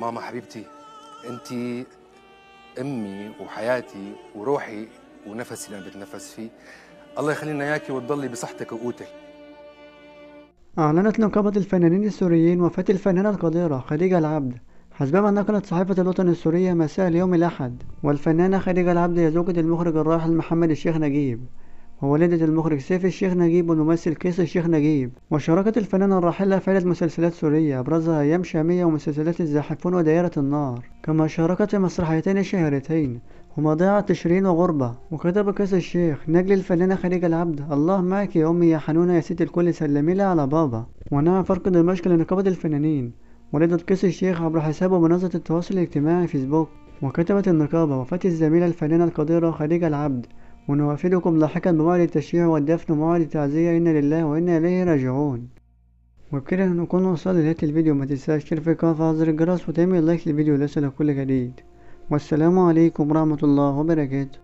ماما حبيبتي، انت امي وحياتي وروحي ونفسي اللي انا بتنفس فيه. الله يخلي لنا اياكي وتضلي بصحتك وقوتك. أعلنت نقابة الفنانين السوريين وفاة الفنانة القديرة خديجة العبد حسبما نقلت صحيفة الوطن السورية مساء اليوم الأحد. والفنانة خديجة العبد هي زوجة المخرج الراحل محمد الشيخ نجيب، ووالدة المخرج سيف الشيخ نجيب والممثل قيس الشيخ نجيب. وشاركت الفنانة الراحلة في عدة مسلسلات سورية أبرزها أيام شامية ومسلسلات الزاحفون ودائرة النار، كما شاركت في مسرحيتين شهيرتين هما ضيعة تشرين وغربة. وكتب قيس الشيخ نجل الفنانة خديجة العبد: الله معك يا أمي يا حنونة يا ست الكل سلمي لها على بابا. ونعم فرق دمشق لنقابة الفنانين والدة قيس الشيخ عبر حسابه بمنصة التواصل الاجتماعي فيسبوك. وكتبت النقابة: وفاة الزميلة الفنانة القديرة خديجة العبد، ونوافدكم لاحقا بموعد التشييع والدفن وموعد التعزية، إنا لله وإنا إليه راجعون. وبكده نكون وصلنا لنهاية الفيديو. ما تنساش تشترك في القناة وتفعل زر الجرس وتعمل لايك للفيديو ليصلك كل جديد. والسلام عليكم ورحمة الله وبركاته.